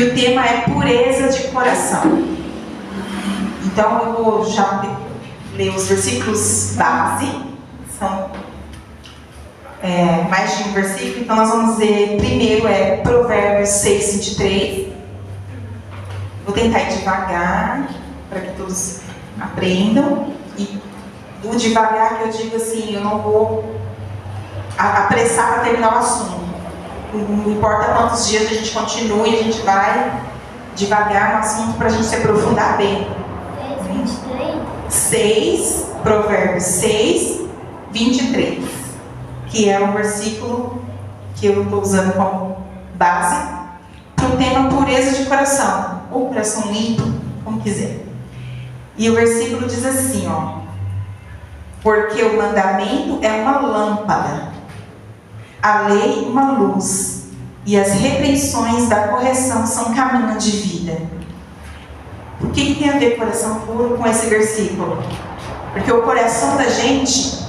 E o tema é pureza de coração. Então eu vou já ler os versículos base. São mais de um versículo. Então nós vamos ver, primeiro Provérbios 6, 23. Vou tentar ir devagar, para que todos aprendam. E o devagar que eu digo assim, eu não vou apressar para terminar o assunto. Não importa quantos dias a gente continue, a gente vai devagar no assunto para a gente se aprofundar bem. 6, Provérbios 6, 23, que é um versículo que eu estou usando como base para o tema pureza de coração, ou coração limpo, como quiser. E o versículo diz assim, porque o mandamento é uma lâmpada, a lei uma luz, e as repreensões da correção são caminho de vida. O que tem a ver coração puro com esse versículo? Porque o coração da gente,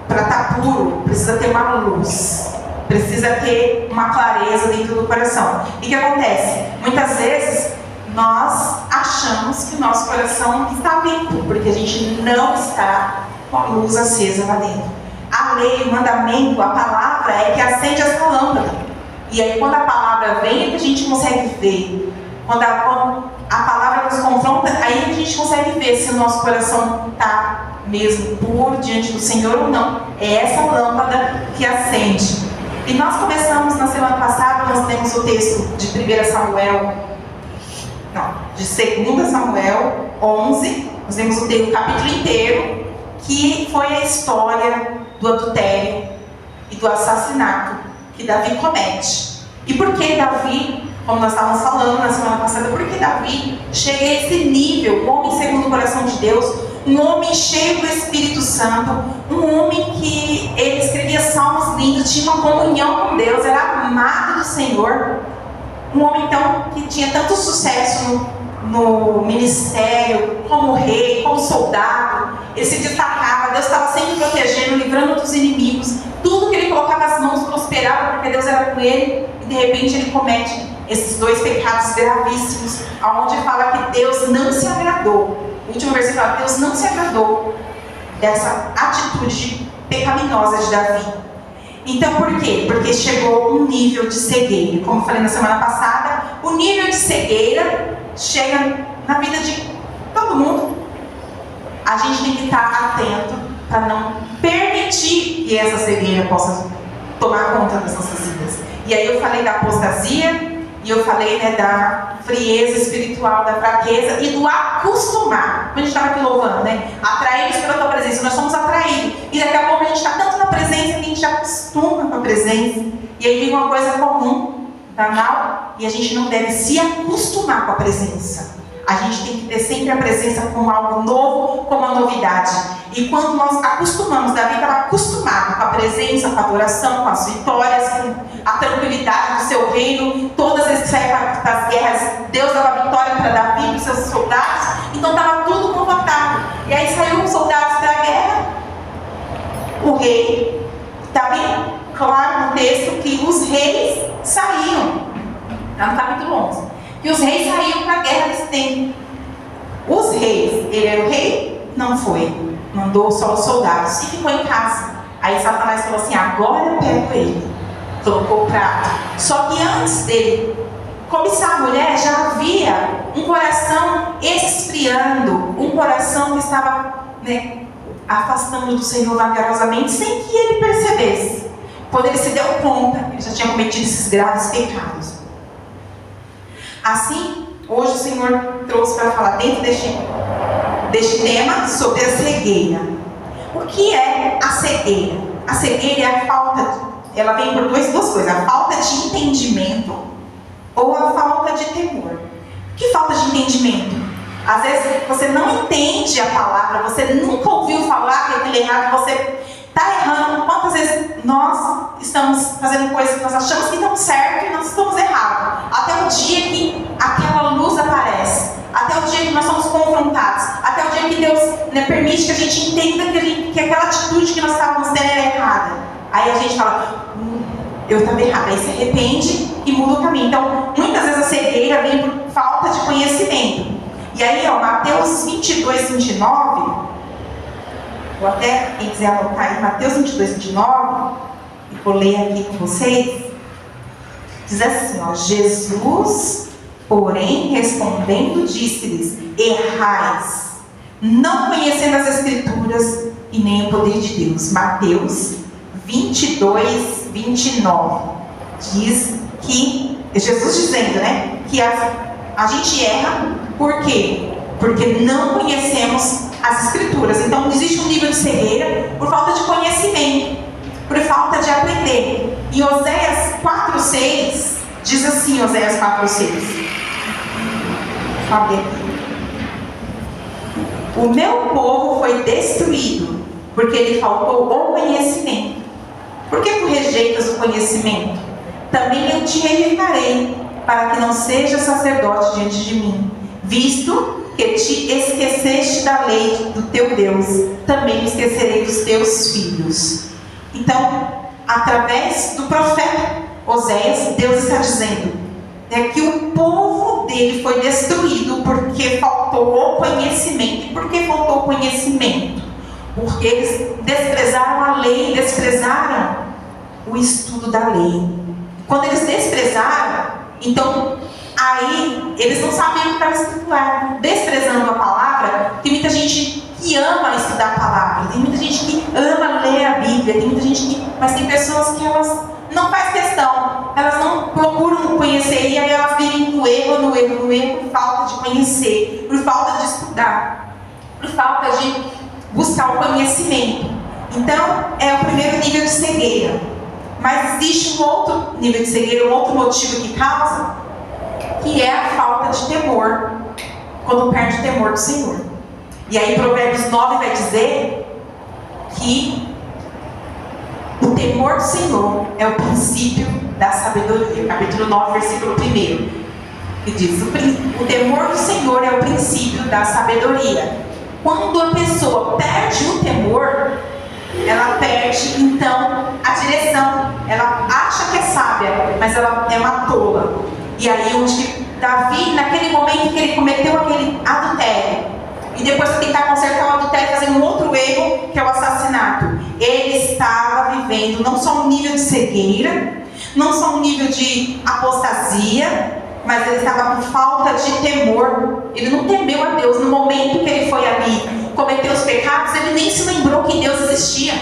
para estar puro, precisa ter uma luz, precisa ter uma clareza dentro do coração. E o que acontece? Muitas vezes nós achamos que o nosso coração está limpo, porque a gente não está com a luz acesa lá dentro. A lei, o mandamento, a palavra é que acende essa lâmpada. E aí quando a palavra vem é que a gente consegue ver. Quando a palavra nos confronta, aí a gente consegue ver se o nosso coração está mesmo puro diante do Senhor ou não. É essa lâmpada que acende. E nós começamos na semana passada, nós temos o texto de 2 Samuel 11, nós temos o capítulo inteiro, que foi a história do adultério e do assassinato que Davi comete. E por que Davi, como nós estávamos falando na semana passada, por que Davi chega a esse nível, um homem segundo o coração de Deus, um homem cheio do Espírito Santo, um homem que ele escrevia salmos lindos, tinha uma comunhão com Deus, era amado do Senhor, um homem então que tinha tanto sucesso no ministério, como rei, como soldado, ele se destacava, Deus estava sempre protegendo, livrando dos inimigos, tudo que ele colocava as mãos prosperava, porque Deus era com ele, e de repente ele comete esses dois pecados gravíssimos, onde fala que Deus não se agradou. O último versículo fala: Deus não se agradou dessa atitude pecaminosa de Davi. Então por quê? Porque chegou um nível de cegueira. Como eu falei na semana passada, o nível de cegueira chega na vida de todo mundo. A gente tem que estar atento para não permitir que essa cegueira possa tomar conta das nossas vidas. E aí eu falei da apostasia, e eu falei da frieza espiritual, da fraqueza e do acostumar. Como a gente estava aqui louvando, atraídos pela tua presença, nós somos atraídos. E daqui a pouco a gente está tanto na presença que a gente acostuma com a presença. E aí vem uma coisa comum, banal, e a gente não deve se acostumar com a presença. A gente tem que ter sempre a presença como algo novo, como uma novidade. E quando nós acostumamos, Davi estava acostumado com a presença, com a adoração, com as vitórias, com a tranquilidade do seu reino. Todas as vezes que saía para as guerras, Deus dava vitória para Davi, para os seus soldados. Então estava tudo confortável. E aí saiu os soldados da guerra. O rei, está bem claro no texto que os reis saíam. Está no capítulo 11. E os reis saíam para a guerra desse tempo. Os reis, ele era o rei? Não foi. Mandou só os soldados e ficou em casa. Aí Satanás falou assim: agora eu pego ele. Colocou o prato. Só que antes dele cobiçar a mulher, já havia um coração esfriando, um coração que estava afastando do Senhor vagarosamente, sem que ele percebesse. Quando ele se deu conta, ele já tinha cometido esses graves pecados. Assim, hoje o Senhor trouxe para falar dentro deste tema sobre a cegueira. O que é a cegueira? A cegueira é a falta, ela vem por duas coisas: a falta de entendimento ou a falta de temor. Que falta de entendimento? Às vezes você não entende a palavra, você nunca ouviu falar que aquilo é errado, você está errando. Quantas vezes nós estamos fazendo coisas que nós achamos que estamos certos e nós estamos errados? Até o dia que aquela luz aparece, até o dia que nós somos confrontados, até o dia que Deus permite que a gente entenda que aquela atitude que nós estávamos tendo era errada. Aí a gente fala: eu estava errado. Aí se arrepende e muda o caminho. Então, muitas vezes a cegueira falta de conhecimento. E aí, ó, Mateus 22, 29, vou até, quem quiser anotar aí, Mateus 22, 29, e vou ler aqui com vocês, diz assim, ó, Jesus, porém, respondendo, disse-lhes, errais, não conhecendo as Escrituras e nem o poder de Deus. Mateus 22, 29, diz que, Jesus dizendo, né, que a gente erra, por quê? Porque não conhecemos as Escrituras. Então, existe um nível de cegueira por falta de conhecimento, por falta de aprender. E Oséias 4,6 diz assim, Oséias 4,6. O meu povo foi destruído, porque lhe faltou o conhecimento. Por que tu rejeitas o conhecimento? Também eu te rejeitarei, para que não seja sacerdote diante de mim, visto que te esqueceste da lei do teu Deus, também me esquecerei dos teus filhos. Então, através do profeta Oséias, Deus está dizendo, né, que o povo dele foi destruído porque faltou o conhecimento. E por que faltou o conhecimento? Porque eles desprezaram a lei, desprezaram o estudo da lei. Quando eles desprezaram, então, aí, eles não sabiam o que estava escrito lá. Desprezando a palavra, tem muita gente que ama estudar a palavra, tem muita gente que ama ler a Bíblia, tem muita gente que... Mas tem pessoas que elas não fazem questão, elas não procuram conhecer, e aí elas vivem no erro, por falta de conhecer, por falta de estudar, por falta de buscar o conhecimento. Então, é o primeiro nível de cegueira. Mas existe um outro nível de cegueira, um outro motivo que causa, que é a falta de temor, quando perde o temor do Senhor. E aí Provérbios 9 vai dizer que o temor do Senhor é o princípio da sabedoria. Capítulo 9, versículo 1. Que diz, o temor do Senhor é o princípio da sabedoria. Quando a pessoa perde o temor, ela perde, então, a direção. Ela acha que é sábia, mas ela é uma tola. E aí, onde Davi, naquele momento que ele cometeu aquele adultério, e depois de tentar consertar o adultério, fazendo um outro erro, que é o assassinato, ele estava vivendo não só um nível de cegueira, não só um nível de apostasia, mas ele estava com falta de temor. Ele não temeu a Deus. No momento que ele foi ali cometer os pecados, ele nem se lembrou que Deus existia,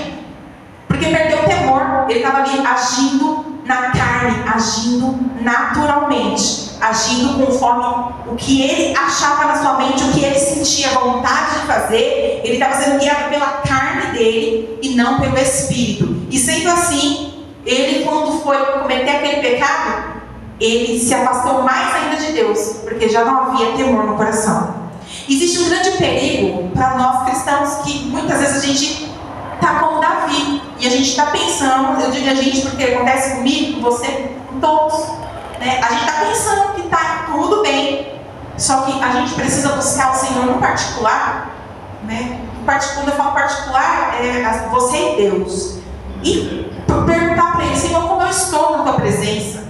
porque perdeu o temor. Ele estava ali agindo na carne, agindo naturalmente, agindo conforme o que ele achava na sua mente, o que ele sentia vontade de fazer. Ele estava sendo guiado pela carne dele e não pelo Espírito. E sendo assim, ele, quando foi cometer aquele pecado, ele se afastou mais ainda de Deus, porque já não havia temor no coração. Existe um grande perigo para nós cristãos, que muitas vezes a gente está como Davi, e a gente está pensando, eu digo a gente porque acontece comigo, com você, com todos, né? A gente está pensando que está tudo bem, só que a gente precisa buscar o Senhor no particular, né? Quando eu falo particular, é você e Deus, e perguntar para Ele, Senhor, como eu estou na Tua presença?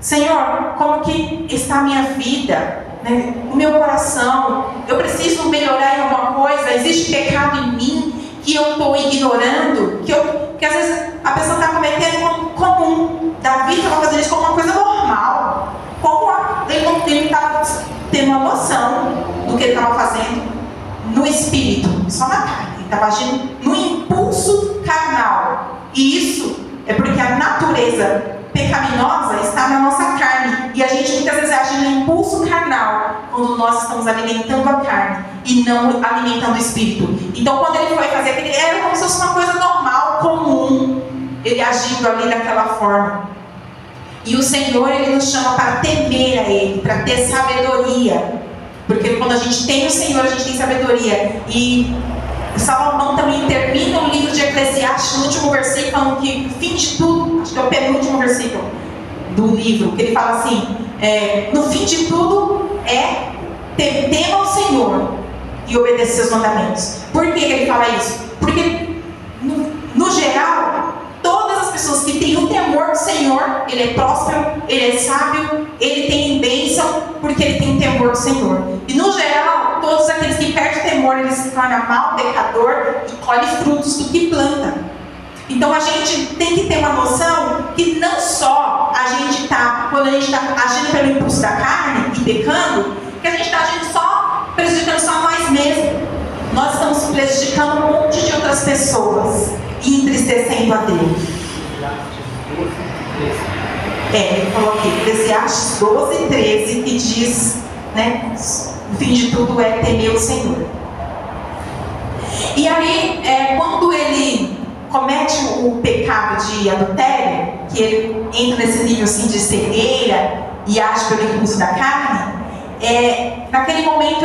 Senhor, como que está a minha vida, né? O meu coração, eu preciso melhorar em alguma coisa? Existe pecado em mim que eu estou ignorando, que às vezes a pessoa está cometendo como comum. Davi estava fazendo isso como uma coisa normal, ele estava tendo uma noção do que ele estava fazendo no espírito, só na carne. Ele estava agindo no impulso carnal, e isso é porque a natureza pecaminosa está na nossa carne, e a gente muitas vezes age no impulso carnal, quando nós estamos alimentando a carne e não alimentando o espírito. Então, quando ele foi fazer aquele, era como se fosse uma coisa normal, comum, ele agindo ali daquela forma. E o Senhor, Ele nos chama para temer a Ele, para ter sabedoria, porque quando a gente tem o Senhor, a gente tem sabedoria. E Salomão também termina o livro de Eclesiastes no último versículo, falando que o fim de tudo, acho que é o penúltimo versículo do livro, que ele fala assim, no fim de tudo é tema ao Senhor e obedecer seus mandamentos. Por que ele fala isso? Porque no geral, todas as pessoas que têm o tem temor do Senhor, ele é próspero, ele é sábio, ele tem bênção, porque ele tem temor do Senhor. E no geral, todos aqueles que perdem temor, eles se tornam mal, pecador e colhem frutos do que planta. Então a gente tem que ter uma noção que não só a gente está, quando a gente está agindo pelo impulso da carne e pecando, que a gente está agindo só, prejudicando só nós mesmos. Nós estamos prejudicando um monte de outras pessoas e entristecendo a Deus. Ele falou aqui, Eclesiastes 12:13, que diz, né, o fim de tudo é temer o Senhor. E aí, quando ele comete o pecado de adultério, que ele entra nesse nível assim de cegueira e age pelo impulso da carne, naquele momento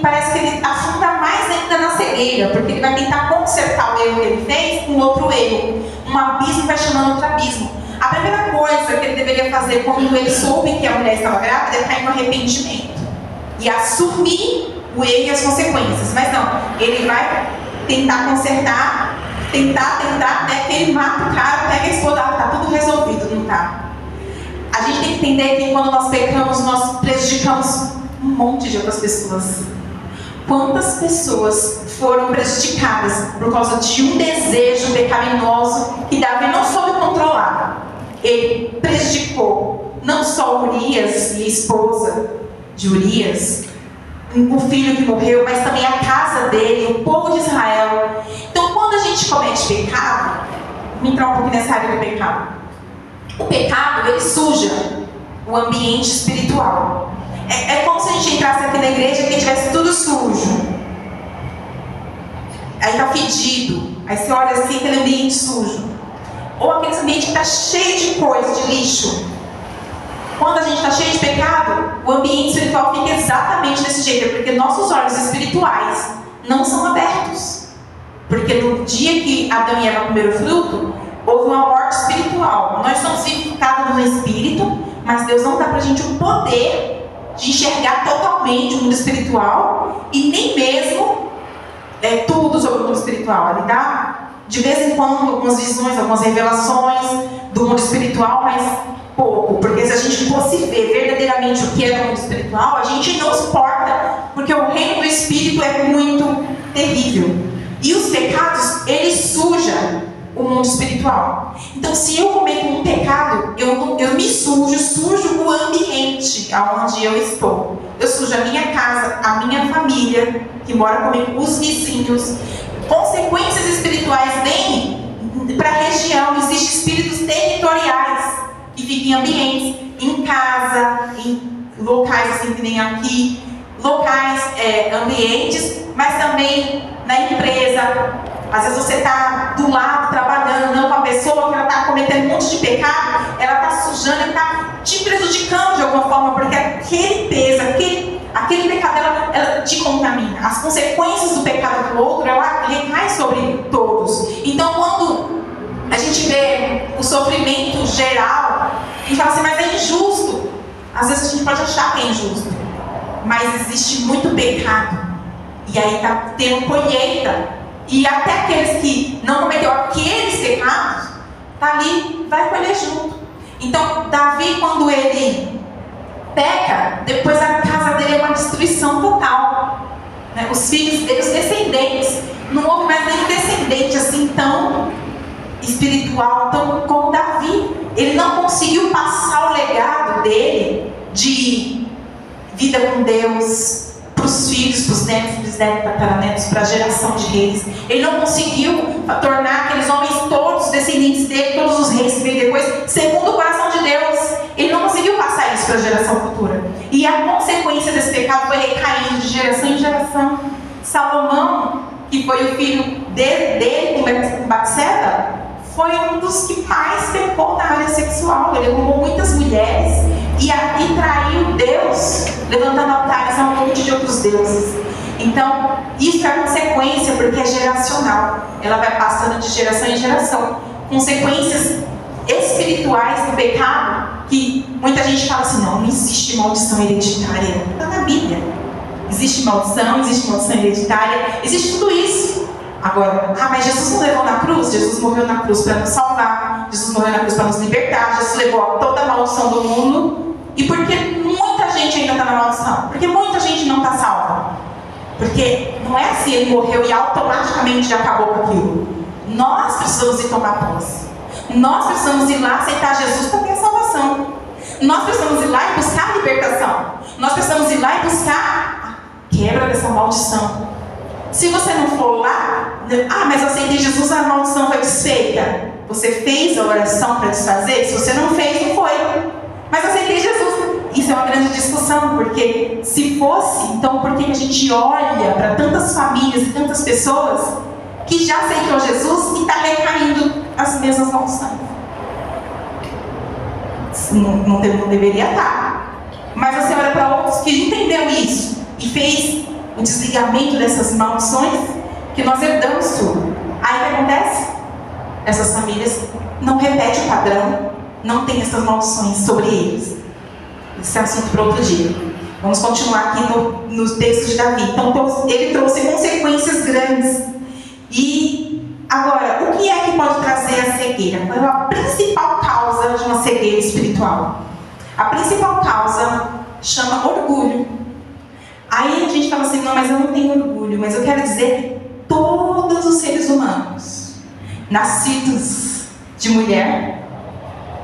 parece que ele afunda mais ainda na cegueira, porque ele vai tentar consertar o erro que ele fez com outro erro. Um abismo vai chamando outro abismo. A primeira coisa que ele deveria fazer quando ele soube que a mulher estava grávida é cair no arrependimento e assumir o erro e as consequências. Mas não, ele vai tentar consertar, tentar, né, que ele mata o cara, pega a esposa, tá tudo resolvido, não tá? A gente tem que entender que quando nós pecamos, nós prejudicamos um monte de outras pessoas. Quantas pessoas foram prejudicadas por causa de um desejo pecaminoso que Davi não soube controlar? Ele prejudicou não só Urias e a esposa de Urias, o filho que morreu, mas também a casa dele, o povo de Israel. Então, quando a gente comete pecado, vamos entrar um pouquinho nessa área do pecado. O pecado, ele suja o ambiente espiritual. É como se a gente entrasse aqui na igreja e tivesse tudo sujo. Aí tá fedido. Aí você olha assim, aquele ambiente sujo. Ou aquele ambiente que está cheio de coisa, de lixo. Quando a gente está cheio de pecado, o ambiente espiritual fica exatamente desse jeito. Porque nossos olhos espirituais não são abertos. Porque no dia que Adão e Eva comeram o fruto, houve uma morte espiritual. Nós somos vivificados no espírito, mas Deus não dá pra gente o poder de enxergar totalmente o mundo espiritual e nem mesmo tudo sobre o mundo espiritual. Ele dá de vez em quando algumas visões, algumas revelações do mundo espiritual, mas pouco, porque se a gente fosse ver verdadeiramente o que é o mundo espiritual, a gente não suporta, porque o reino do espírito é muito terrível. E os pecados, eles sujam o mundo espiritual. Então, se eu cometo um pecado, eu me sujo o ambiente onde eu estou. Eu sujo a minha casa, a minha família, que mora comigo, os vizinhos. Consequências espirituais vêm para a região. Existem espíritos territoriais que ficam em ambientes, em casa, em locais assim que nem aqui, locais, ambientes, mas também na empresa. Às vezes você está do lado, trabalhando, não com a pessoa que ela está cometendo um monte de pecado, ela está sujando, ela está te prejudicando de alguma forma, porque aquele peso, aquele pecado, ela te contamina. As consequências do pecado do outro, ela recai sobre todos. Então, quando a gente vê o sofrimento geral, a gente fala assim, mas é injusto. Às vezes a gente pode achar que é injusto, mas existe muito pecado. E aí está tendo colheita. E até aqueles que não cometeu aqueles pecados, tá ali, vai colher junto. Então, Davi, quando ele peca, depois a casa dele é uma destruição total. Né? Os filhos dele, os descendentes, não houve mais nenhum descendente assim tão espiritual, tão como Davi. Ele não conseguiu passar o legado dele de vida com Deus para os filhos, para os netos, bisnetos, tataranetos, para a geração de reis. Ele não conseguiu tornar aqueles homens todos descendentes dele, todos os reis que veio depois, segundo o coração de Deus. Ele não conseguiu passar isso para a geração futura. E a consequência desse pecado foi recaindo de geração em geração. Salomão, que foi o filho dele com Batseba, foi um dos que mais pecou na área sexual. Ele roubou muitas mulheres e traiu Deus, levantando altares a um monte de outros deuses. Então, isso é consequência, porque é geracional. Ela vai passando de geração em geração. Consequências espirituais do pecado, que muita gente fala assim, não existe maldição hereditária. Está na Bíblia. Existe maldição hereditária, existe tudo isso. Agora, mas Jesus não levou na cruz? Jesus morreu na cruz para nos salvar. Jesus morreu na cruz para nos libertar, Jesus levou toda a maldição do mundo. E por que muita gente ainda está na maldição? Porque muita gente não está salva. Porque não é assim, ele morreu e automaticamente já acabou com aquilo. Nós precisamos ir tomar posse. Nós precisamos ir lá aceitar Jesus para ter a salvação. Nós precisamos ir lá e buscar a libertação. Nós precisamos ir lá e buscar a quebra dessa maldição. Se você não for lá, mas eu aceitei Jesus, a maldição foi desfeita. Você fez a oração para desfazer? Se você não fez, não foi. Mas eu aceitei Jesus. Isso é uma grande discussão, porque se fosse, então por que a gente olha para tantas famílias e tantas pessoas que já aceitou Jesus e está recaindo as mesmas maldições? Não deveria estar. Mas você olha para outros que entendeu isso e fez o desligamento dessas maldições, que nós herdamos tudo. Aí o que acontece? Essas famílias não repetem o padrão, não tem essas maldições sobre eles. Esse é assunto para outro dia. Vamos continuar aqui no texto de Davi. Então ele trouxe consequências grandes. E agora, o que é que pode trazer a cegueira? Qual é a principal causa de uma cegueira espiritual? A principal causa chama orgulho. Aí a gente fala assim, não, mas eu não tenho orgulho. Mas eu quero dizer que todos os seres humanos, nascidos de mulher,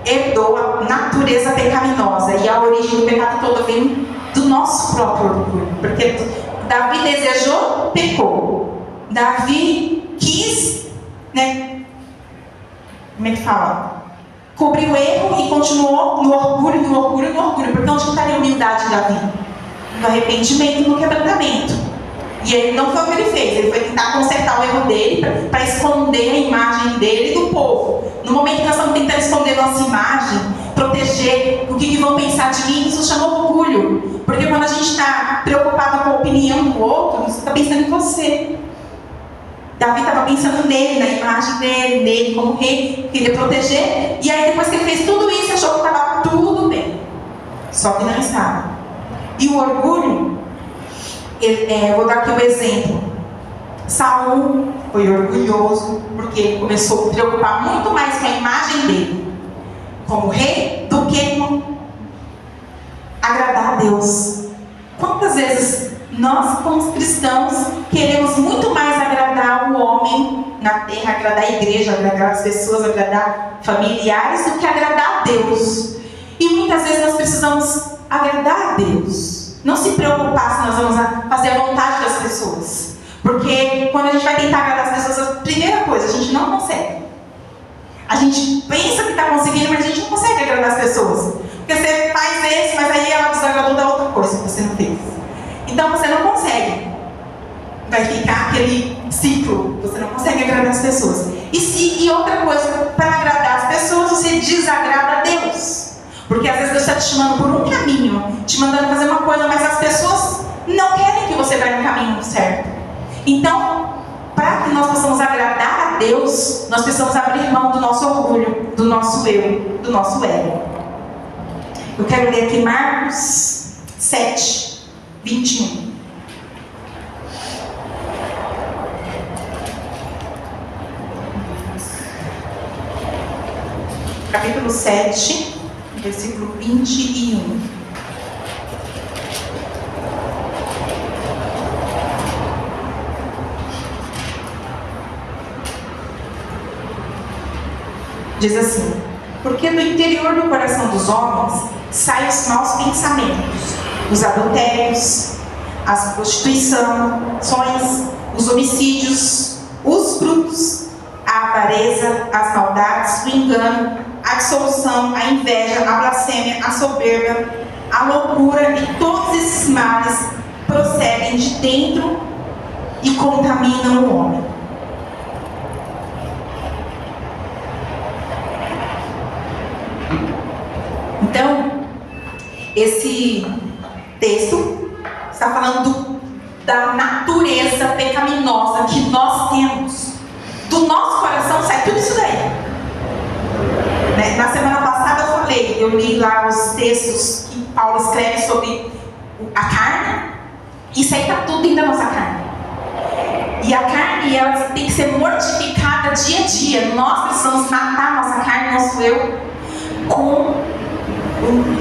herdou a natureza pecaminosa. E a origem do pecado todo vem do nosso próprio orgulho. Porque Davi desejou, pecou. Davi quis, como é que fala? Cobriu o erro e continuou no orgulho. Porque onde estaria a humildade de Davi? No arrependimento, no quebrantamento. E ele não foi o que ele fez. Ele foi tentar consertar o erro dele para esconder a imagem dele e do povo. No momento que nós estamos tentando esconder nossa imagem, proteger o que vão pensar de mim, isso chama orgulho. Porque quando a gente está preocupado com a opinião do outro, você está pensando em você. Davi estava pensando nele, na imagem dele, nele como rei, queria proteger. E aí depois que ele fez tudo isso, achou que estava tudo bem. Só que não estava. E o orgulho, vou dar aqui um exemplo. Saul foi orgulhoso porque ele começou a se preocupar muito mais com a imagem dele como rei do que com agradar a Deus. Quantas vezes nós, como cristãos, queremos muito mais agradar o homem na terra, agradar a igreja, agradar as pessoas, agradar familiares, do que agradar a Deus. E muitas vezes nós precisamos agradar a Deus. Não se preocupar se nós vamos fazer a vontade das pessoas. Porque quando a gente vai tentar agradar as pessoas, a primeira coisa, a gente não consegue. A gente pensa que está conseguindo, mas a gente não consegue agradar as pessoas. Porque você faz esse, mas aí ela desagradou da outra coisa que você não fez. Então você não consegue. Vai ficar aquele ciclo. Você não consegue agradar as pessoas. E outra coisa, para agradar as pessoas, você desagrada a Deus. Porque às vezes Deus está te chamando por um caminho, te mandando fazer uma coisa, mas as pessoas não querem que você vá no caminho certo. Então, para que nós possamos agradar a Deus, nós precisamos abrir mão do nosso orgulho, do nosso eu, do nosso ego. Eu quero ler aqui Marcos 7, 21. Capítulo 7. Versículo 21. Diz assim: porque do interior do coração dos homens saem os maus pensamentos, os adultérios, as prostituições, os homicídios, os furtos, a avareza, as maldades, o engano, a dissolução, a inveja, a blasfêmia, a soberba, a loucura, e todos esses males procedem de dentro e contaminam o homem. Então, esse texto está falando da natureza pecaminosa que nós temos. Do nosso coração sai tudo isso daí. Na semana passada eu li lá os textos que Paulo escreve sobre a carne. Isso aí está tudo dentro da nossa carne. E a carne, ela tem que ser mortificada cada dia a dia. Nós precisamos matar a nossa carne, nosso eu, com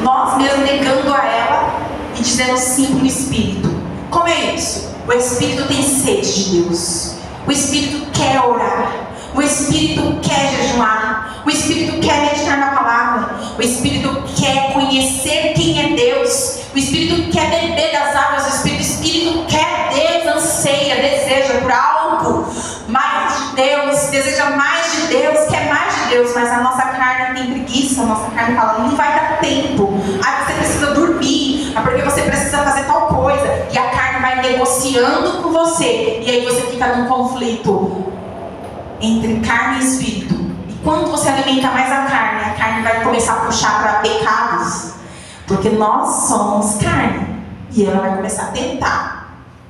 nós mesmos negando a ela e dizendo sim para o Espírito. Como é isso? O Espírito tem sede de Deus. O Espírito quer orar. O Espírito quer jejuar. O Espírito quer meditar na palavra. O Espírito quer conhecer quem é Deus. O Espírito quer beber das águas. O Espírito quer Deus, anseia, deseja por algo mais de Deus, deseja mais de Deus, quer mais de Deus, mas a nossa carne tem preguiça, a nossa carne fala, não vai dar tempo, você precisa dormir, porque você precisa fazer tal coisa, e a carne vai negociando com você, e aí você fica num conflito entre carne e espírito. E quando você alimenta mais a carne vai começar a puxar para pecados, porque nós somos carne, e ela vai começar a tentar.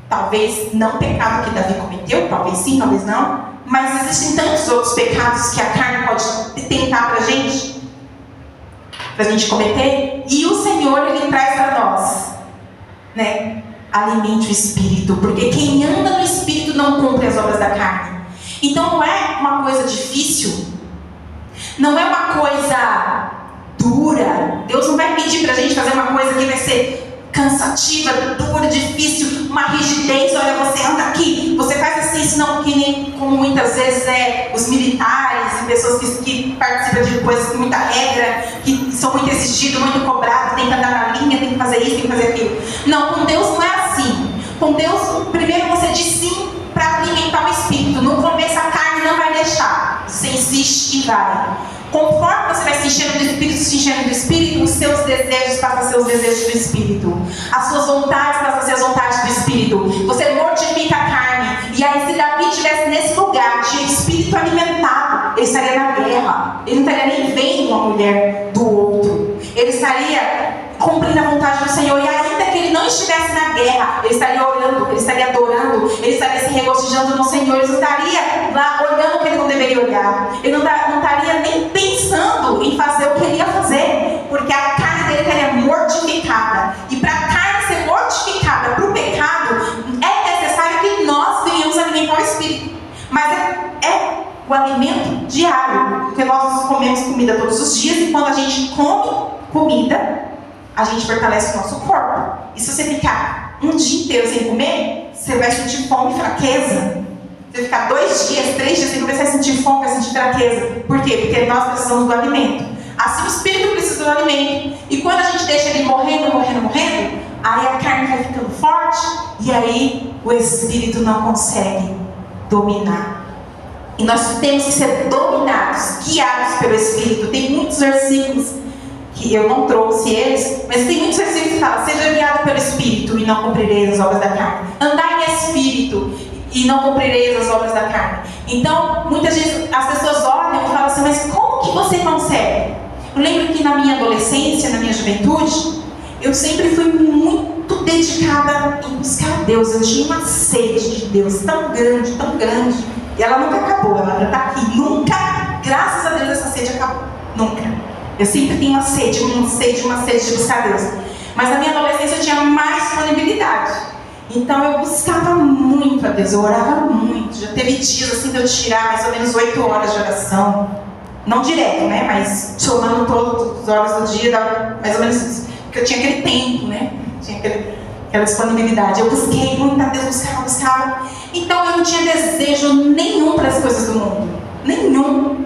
Talvez não o pecado que Davi cometeu, talvez sim, talvez não, mas existem tantos outros pecados que a carne pode tentar pra gente cometer, e o Senhor, Ele traz para nós, né? Alimente o Espírito, porque quem anda no Espírito não cumpre as obras da carne. Então não é uma coisa difícil, não é uma coisa dura. Deus não vai pedir pra gente fazer uma coisa que vai ser cansativa, dura, difícil, uma rigidez. Olha, você anda aqui, você faz assim, senão que nem como muitas vezes os militares e pessoas que participam de coisas com muita regra, que são muito exigidos, muito cobrados, tem que andar na linha, tem que fazer isso, tem que fazer aquilo. Não, com Deus não é assim. Com Deus, primeiro você diz sim para alimentar o Espírito. No começo a carne não vai deixar, você insiste e vai. Conforme você vai se enchendo do Espírito, os seus desejos passam a ser os desejos do Espírito. As suas vontades passam a ser as vontades do Espírito. Você mortifica a carne. E aí, se Davi estivesse nesse lugar de espírito alimentado, ele estaria na guerra. Ele não estaria nem vendo uma mulher do outro. Ele estaria cumprindo a vontade do Senhor. E ainda que ele não estivesse na guerra, ele estaria orando, ele estaria adorando, ele estaria se regozijando no Senhor. Ele estaria lá olhando o que ele não deveria olhar. Ele não estaria nem pensando em fazer o que ele ia fazer, porque a carne dele estaria mortificada. E para a carne ser mortificada para o pecado, é necessário que nós venhamos alimentar o Espírito. Mas é o alimento diário, porque nós comemos comida todos os dias, e quando a gente come comida, a gente fortalece o nosso corpo. E se você ficar um dia inteiro sem comer, você vai sentir fome e fraqueza. Você ficar 2 dias, 3 dias sem comer, você vai sentir fome, vai sentir fraqueza. Por quê? Porque nós precisamos do alimento. Assim o Espírito precisa do alimento. E quando a gente deixa ele morrendo, aí a carne vai ficando forte, e aí o Espírito não consegue dominar. E nós temos que ser dominados, guiados pelo Espírito. Tem muitos versículos que eu não trouxe eles, mas tem muitos versículos que falam: seja guiado pelo Espírito e não cumprireis as obras da carne. Andai em Espírito e não cumprireis as obras da carne. Então, muitas vezes as pessoas olham e falam assim: mas como que você consegue? Eu lembro que na minha adolescência, na minha juventude, eu sempre fui muito dedicada em buscar Deus. Eu tinha uma sede de Deus tão grande, e ela nunca acabou, ela está aqui. Nunca, graças a Deus, essa sede acabou. Nunca. Eu sempre tenho uma sede de buscar Deus. Mas na minha adolescência eu tinha mais disponibilidade. Então eu buscava muito a Deus, eu orava muito. Já teve dias assim de eu tirar mais ou menos 8 horas de oração. Não direto, né? Mas somando todas as horas do dia, dava mais ou menos isso. Porque eu tinha aquele tempo, né? Tinha aquela disponibilidade. Eu busquei muito a Deus, buscava. Então eu não tinha desejo nenhum para as coisas do mundo. Nenhum.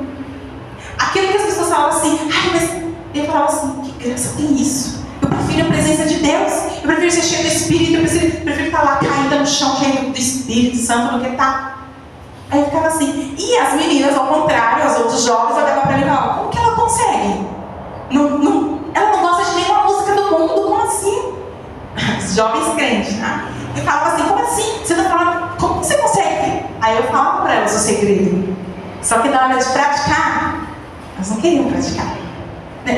Aquilo que as pessoas falavam assim: ai, mas eu falava assim: que graça tem isso? Eu prefiro a presença de Deus, eu prefiro ser cheio do Espírito, eu prefiro estar lá caída no chão, cheio do Espírito Santo, do que tá. Aí eu ficava assim. E as meninas, ao contrário, as outros jovens, olhavam para mim e falavam: como que ela consegue? Ela não gosta de nenhuma música do mundo, como assim? Os jovens crentes, né? Eu falava assim: como assim? Você está falando, como que você consegue? Aí eu falava para elas o segredo. Só que na hora de praticar, elas não queriam praticar.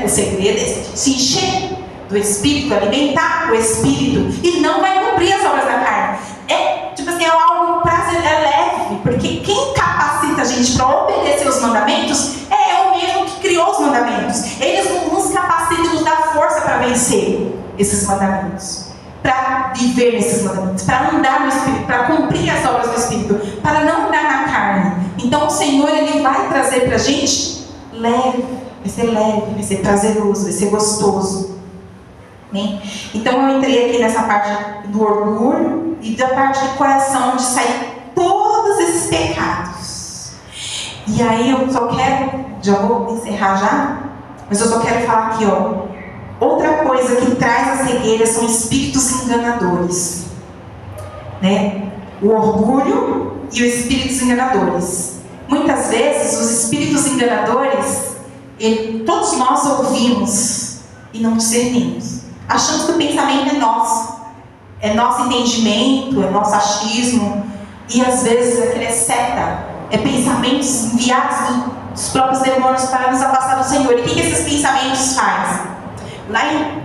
O segredo é se encher do Espírito, alimentar o Espírito, e não vai cumprir as obras da carne. É tipo assim, é algo prazer, é leve, porque quem capacita a gente para obedecer os mandamentos é o mesmo que criou os mandamentos. Eles nos capacitam e nos dá força para vencer esses mandamentos, para viver nesses mandamentos, para andar no Espírito, para cumprir as obras do Espírito, para não andar na carne. Então Senhor, Ele vai trazer para a gente leve, vai ser prazeroso, vai ser gostoso. Amém? Então eu entrei aqui nessa parte do orgulho e da parte do coração, onde saem todos esses pecados. E aí eu só quero, já vou encerrar já, mas eu só quero falar aqui, ó. Outra coisa que traz a cegueira são espíritos enganadores, né? O orgulho e os espíritos enganadores. Muitas vezes os espíritos enganadores, todos nós ouvimos e não discernimos. Achamos que o pensamento é nosso entendimento, é nosso achismo, e às vezes aquele é seta, é pensamentos enviados dos próprios demônios para nos afastar do Senhor. E o que esses pensamentos fazem? Lá em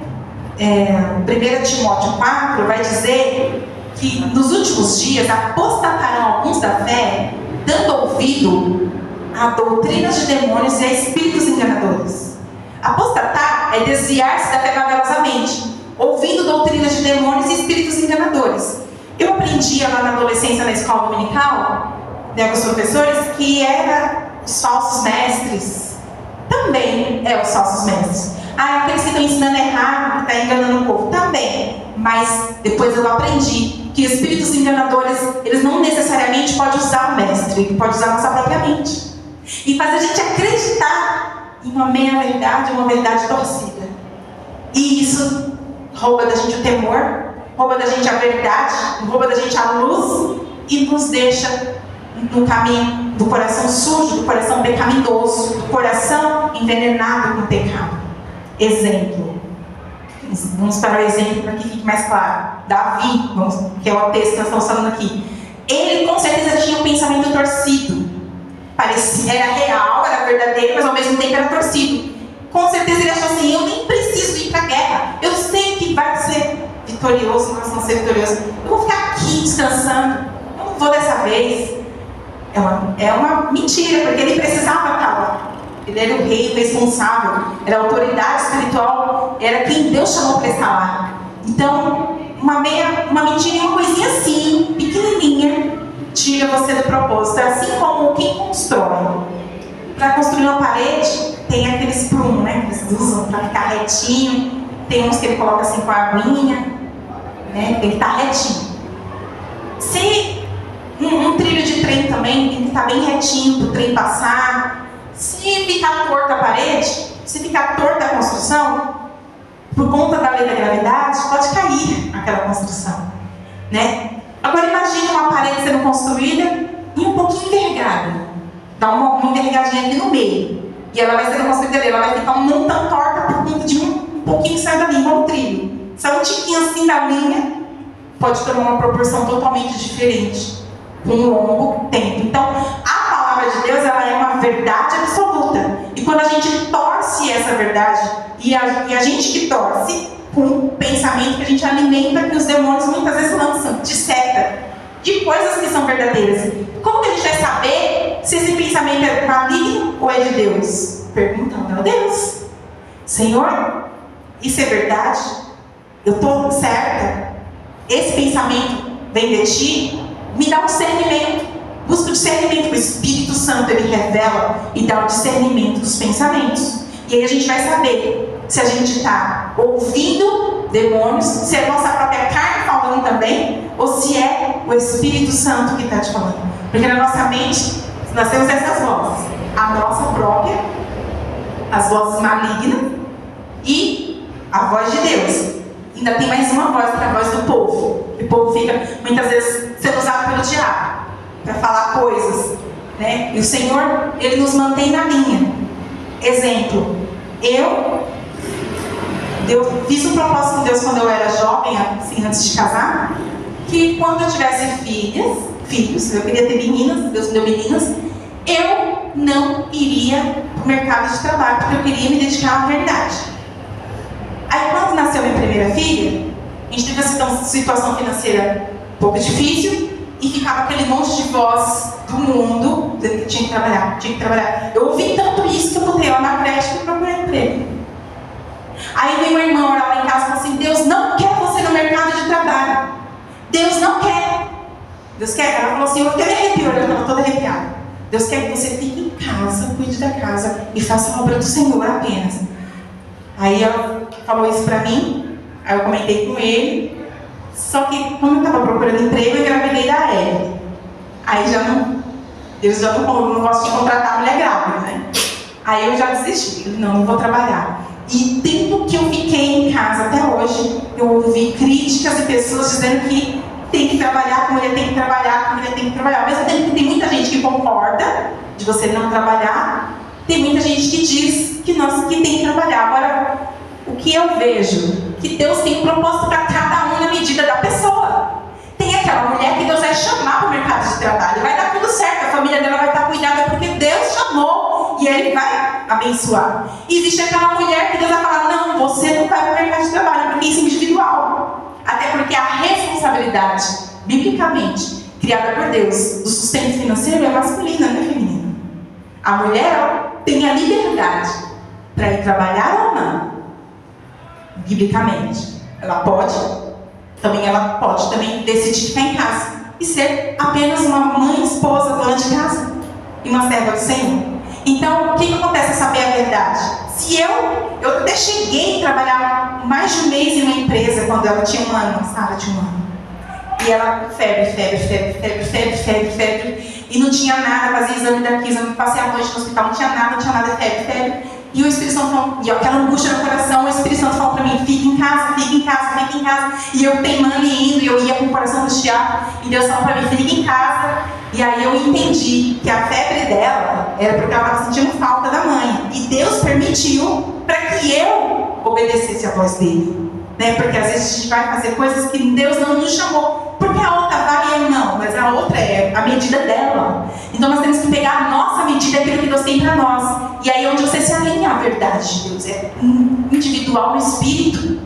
1 Timóteo 4 vai dizer que nos últimos dias apostatarão alguns da fé, dando ouvido a doutrinas de demônios e a espíritos enganadores. Apostatar é desviar-se da fé vagarosamente, ouvindo doutrinas de demônios e espíritos enganadores. Eu aprendia lá na adolescência, na escola dominical, né, com os professores, que era os falsos mestres. Também é os falsos mestres. Aqueles que estão ensinando errado, que estão enganando o povo. Também. Mas depois eu aprendi que espíritos enganadores, eles não necessariamente podem usar o mestre, ele pode usar a nossa própria mente. E fazer a gente acreditar em uma meia-verdade, uma verdade torcida. E isso rouba da gente o temor, rouba da gente a verdade, rouba da gente a luz e nos deixa no caminho do coração sujo, do coração pecaminoso, do coração envenenado com o pecado. Exemplo. Vamos para o exemplo para que fique mais claro. Davi, que é o texto que nós estamos falando aqui. Ele com certeza tinha um pensamento torcido. Parecia, era real, era verdadeiro, mas ao mesmo tempo era torcido. Com certeza ele achou assim: eu nem preciso ir para a guerra. Eu sei que vai ser vitorioso, nós vamos ser vitoriosos. Eu vou ficar aqui descansando. Eu não vou dessa vez. É uma mentira, porque ele precisava estar lá. Ele era o rei responsável, era a autoridade espiritual, era quem Deus chamou para estar lá. Então, uma mentira e uma coisinha assim, pequenininha, tira você do propósito. Assim como quem constrói. Para construir uma parede, tem aqueles prumo, né, que eles usam para ficar retinho. Tem uns que ele coloca assim com a aguinha, né, tem que estar retinho. Se um trilho de trem também tem que estar bem retinho para o trem passar. Se ficar torta a parede, se ficar torta a construção, por conta da lei da gravidade, pode cair aquela construção, né? Agora imagine uma parede sendo construída e um pouquinho envergada. Dá uma envergadinha aqui no meio. E ela vai sendo construída, ela vai ficar um montão torta por conta de um pouquinho que sai da linha, igual um trilho. Sai um tiquinho assim da linha, pode tomar uma proporção totalmente diferente, com um longo tempo. Então, a palavra de Deus, ela é uma verdade absoluta. E quando a gente torce essa verdade, e a gente que torce, com o pensamento que a gente alimenta, que os demônios muitas vezes lançam, de seta, de coisas que são verdadeiras. Como que a gente vai saber se esse pensamento é maligno ou é de Deus? Perguntando a Deus: Senhor, isso é verdade? Eu estou certa? Esse pensamento vem de Ti? Me dá um discernimento. Busca o discernimento. O Espírito Santo, ele revela e dá o discernimento dos pensamentos. E aí a gente vai saber se a gente está ouvindo demônios, se é a nossa própria carne falando também, ou se é o Espírito Santo que está te falando. Porque na nossa mente, nós temos essas vozes. A nossa própria, as vozes malignas e a voz de Deus. Ainda tem mais uma voz, que é a voz do povo. O povo fica, muitas vezes, sendo usado pelo diabo para falar coisas, né? E o Senhor, Ele nos mantém na linha. Exemplo, eu fiz um propósito com Deus quando eu era jovem, assim, antes de casar, que quando eu tivesse filhos, eu queria ter meninas, Deus me deu meninas, eu não iria para o mercado de trabalho, porque eu queria me dedicar à verdade. Aí quando nasceu minha primeira filha, a gente teve uma situação financeira um pouco difícil, e ficava aquele monte de voz do mundo dizendo que tinha que trabalhar. Eu ouvi tanto isso que eu botei lá na creche e procurei emprego. Aí veio uma irmã orar lá em casa e falou assim: Deus não quer você no mercado de trabalho. Deus não quer. Deus quer? Ela falou assim, eu fiquei me arrepiando, eu estava toda arrepiada. Deus quer que você fique em casa, cuide da casa e faça a obra do Senhor apenas. Aí ela falou isso pra mim, aí eu comentei com ele. Só que, como eu estava procurando emprego, eu engravidei da Ellen. Aí Deus já não gosta de contratar mulher grávida, né? Aí eu já desisti, não vou trabalhar. E tempo que eu fiquei em casa até hoje, eu ouvi críticas de pessoas dizendo que tem que trabalhar, que mulher tem que trabalhar, que mulher tem que trabalhar. Ao mesmo tempo que tem muita gente que concorda de você não trabalhar, tem muita gente que diz que tem que trabalhar. Agora, o que eu vejo? Que Deus tem um propósito para cada um na medida da pessoa. Tem aquela mulher que Deus vai chamar para o mercado de trabalho, vai dar tudo certo, a família dela vai estar cuidada porque Deus chamou e Ele vai abençoar. E existe aquela mulher que Deus vai falar, não, você não vai para o mercado de trabalho, porque isso é individual. Até porque a responsabilidade, biblicamente, criada por Deus, do sustento financeiro é masculina, não é feminina. A mulher tem a liberdade para ir trabalhar ou não, biblicamente. Ela pode também decidir ficar em casa e ser apenas uma mãe, esposa, dona de casa e uma serva do Senhor. Então, o que acontece é saber a verdade. Se eu até cheguei a trabalhar mais de um mês em uma empresa quando ela tinha um ano, a Sara tinha um ano. E ela febre, e não tinha nada, fazia exame daqui, passei a noite no hospital, não tinha nada, febre. E o Espírito Santo falou, e aquela angústia no coração, o Espírito Santo falou para mim, fica em casa. E eu teimando e indo, e eu ia com o coração angustiado, e Deus falou para mim, fica em casa. E aí eu entendi que a febre dela era porque ela estava sentindo falta da mãe. E Deus permitiu para que eu obedecesse a voz dele. Né? Porque às vezes a gente vai fazer coisas que Deus não nos chamou. Porque a outra vai e eu não, mas a outra é a medida dela. Então nós temos que pegar a nossa medida, aquilo que Deus tem para nós. E aí onde você se alinha à verdade de Deus. É individual no espírito,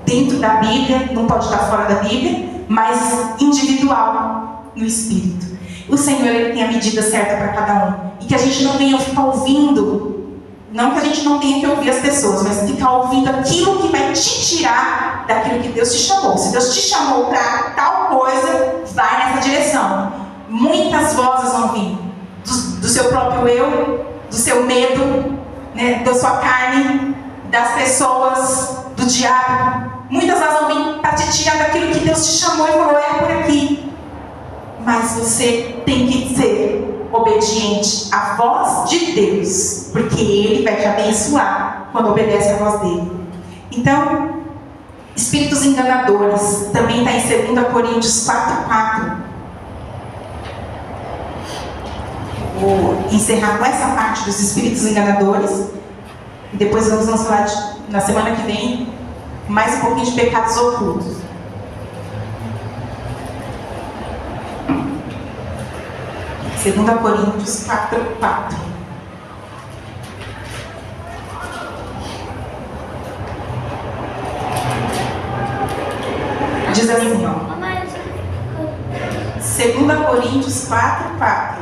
dentro da Bíblia, não pode estar fora da Bíblia, mas individual no espírito. O Senhor, Ele tem a medida certa para cada um. E que a gente não venha ficar ouvindo, não que a gente não tenha que ouvir as pessoas, mas ficar ouvindo aquilo que vai te tirar daquilo que Deus te chamou. Se Deus te chamou para tal coisa, vai nessa direção. Muitas vozes vão vir do seu próprio eu, do seu medo, né, da sua carne, das pessoas, do diabo. Muitas vozes vão vir para te tirar daquilo que Deus te chamou e falou, é por aqui. Mas você tem que ser obediente à voz de Deus, porque Ele vai te abençoar quando obedece à voz dele. Então, espíritos enganadores, também está em 2 Coríntios 4:4. Vou encerrar com essa parte dos espíritos enganadores, e depois nós vamos falar na semana que vem mais um pouquinho de pecados ocultos. 2 Coríntios 4:4. Diz assim, ó. 2 Coríntios 4:4.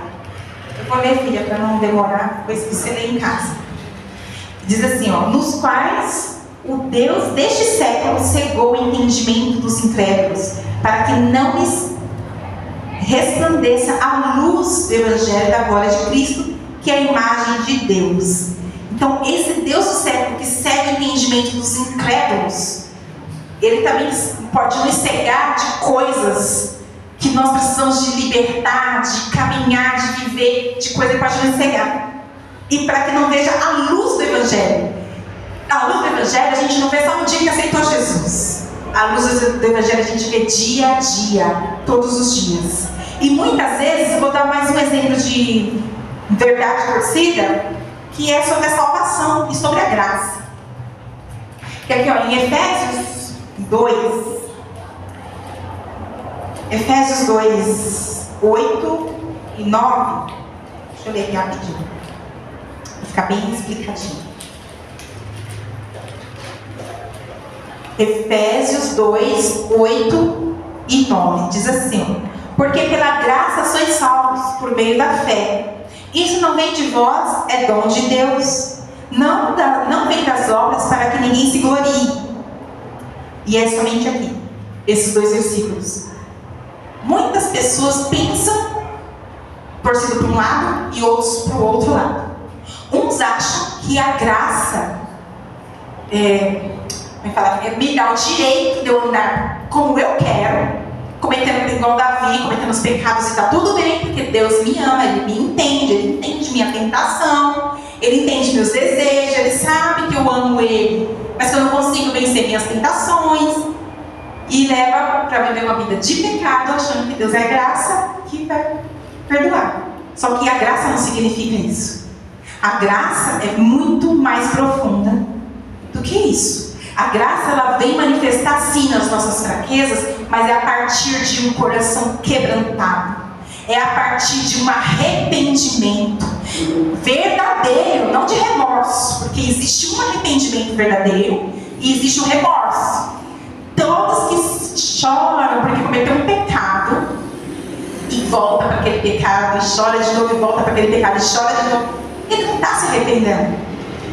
Eu vou ler, filha, para não demorar, depois você lê em casa. Diz assim, ó. Nos quais o Deus deste século cegou o entendimento dos incrédulos, para que não lhes resplandeça a luz do Evangelho da glória de Cristo, que é a imagem de Deus. Então, esse Deus do século que cega o entendimento dos incrédulos, Ele também pode nos cegar de coisas que nós precisamos de libertar, de caminhar, de viver, de coisas que pode nos cegar. E para que não veja a luz do Evangelho. A luz do Evangelho a gente não vê só no dia que aceitou Jesus. A luz do Evangelho a gente vê dia a dia, todos os dias. E muitas vezes, vou dar mais um exemplo de verdade torcida, que é sobre a salvação e sobre a graça. Que aqui, ó, em Efésios 2, 8 e 9. Deixa eu ler aqui rapidinho. Vai ficar bem explicadinho. Efésios 2, 8 e 9. Diz assim: porque pela graça sois salvos por meio da fé. Isso não vem de vós, é dom de Deus. Não vem das obras para que ninguém se glorie. E é somente aqui, esses 2 versículos. Muitas pessoas pensam torcido para um lado e outros para o outro lado. Uns acham que a graça me dá o direito de eu andar como eu quero, cometendo igual Davi, cometendo os pecados e está tudo bem, porque Deus me ama, Ele me entende, Ele entende minha tentação, Ele entende meus desejos, Ele sabe que eu amo Ele, mas que eu não consigo vencer minhas tentações, e leva para viver uma vida de pecado, achando que Deus é graça, que vai perdoar. Só que a graça não significa isso. A graça é muito mais profunda do que isso. A graça, ela vem manifestar sim nas nossas fraquezas, mas é a partir de um coração quebrantado. É a partir de um arrependimento verdadeiro, não de remorso, porque existe um arrependimento verdadeiro e existe um remorso. Todos que choram porque cometeu um pecado e volta para aquele pecado, e chora de novo e volta para aquele pecado, e chora de novo, ele não está se arrependendo,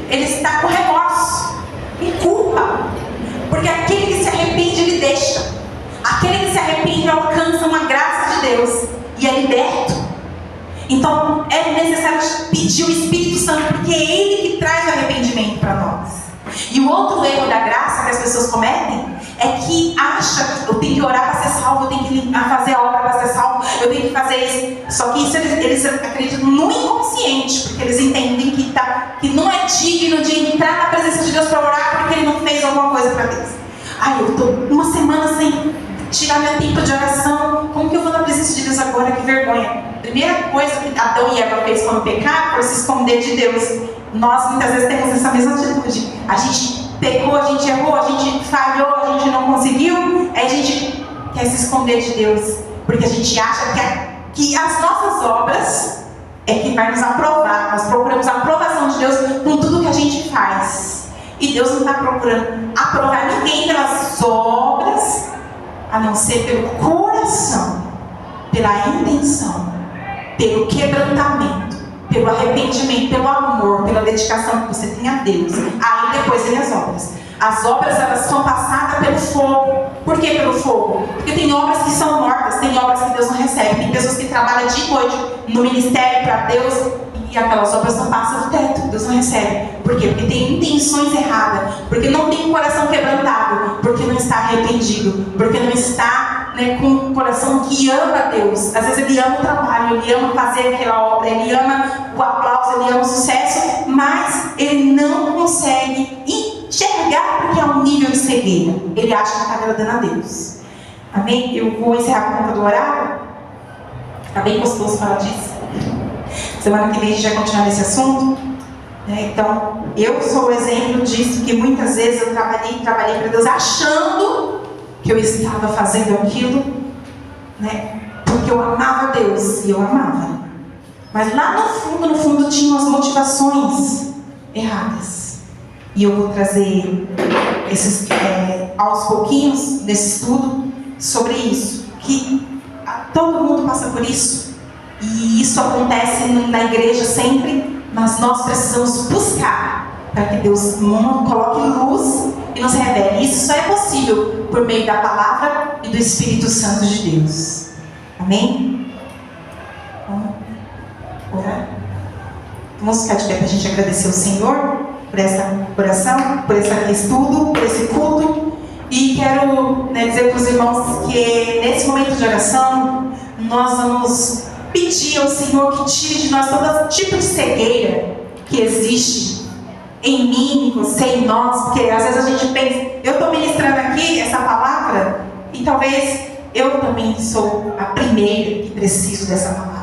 ele está com remorso e culpa, porque aquele que se arrepende, ele deixa. Aquele que se arrepende alcança uma graça de Deus e é liberto. Então é necessário pedir o Espírito Santo, porque é Ele que traz o arrependimento para nós. E o outro erro da graça que as pessoas cometem é que acha que eu tenho que orar para ser salvo, eu tenho que fazer a obra para ser salvo, eu tenho que fazer isso. Só que isso eles acreditam no inconsciente, porque eles entendem que não é digno de entrar na presença de Deus para orar porque ele não fez alguma coisa para Deus. Ai, eu estou uma semana sem tirar meu tempo de oração, como que eu vou na presença de Deus agora? Que vergonha. Primeira coisa que Adão e Eva fez quando pecaram foi se esconder de Deus. Nós muitas vezes temos essa mesma atitude. A gente pecou, a gente errou, a gente falhou, a gente não conseguiu, aí a gente quer se esconder de Deus, porque a gente acha que as nossas obras é que vai nos aprovar. Nós procuramos a aprovação de Deus com tudo que a gente faz, e Deus não está procurando aprovar ninguém pelas obras, a não ser pelo coração, pela intenção, pelo quebrantamento, pelo arrependimento, pelo amor, pela dedicação que você tem a Deus. Aí depois vem as obras. As obras, elas são passadas pelo fogo. Por que pelo fogo? Porque tem obras que são mortas, tem obras que Deus não recebe. Tem pessoas que trabalham de noite no ministério para Deus e aquelas obras não passam do teto, Deus não recebe. Por quê? Porque tem intenções erradas, porque não tem um coração quebrantado, porque não está arrependido, porque não está com um coração que ama a Deus. Às vezes ele ama o trabalho, ele ama fazer aquela obra, ele ama o aplauso, ele ama o sucesso, mas ele não consegue enxergar porque é um nível de cegueira. Ele acha que está agradando a Deus. Amém? Eu vou encerrar a conta do horário. Está bem gostoso falar disso. Semana que vem a gente vai continuar nesse assunto. Então, eu sou o exemplo disso, que muitas vezes eu trabalhei para Deus achando que eu estava fazendo aquilo, porque eu amava a Deus, e eu amava. Mas lá no fundo tinham as motivações erradas. E eu vou trazer aos pouquinhos nesse estudo sobre isso, que todo mundo passa por isso, e isso acontece na igreja sempre, mas nós precisamos buscar para que Deus coloque luz e nos revele. Isso só é possível por meio da palavra e do Espírito Santo de Deus. Amém? Vamos orar? Vamos ficar de pé para a gente agradecer ao Senhor por essa oração, por esse estudo, por esse culto. E quero dizer para os irmãos que nesse momento de oração nós vamos pedir ao Senhor que tire de nós todo tipo de cegueira que existe em mim, em você, em nós, porque às vezes a gente pensa, eu estou ministrando aqui essa palavra e talvez eu também sou a primeira que preciso dessa palavra.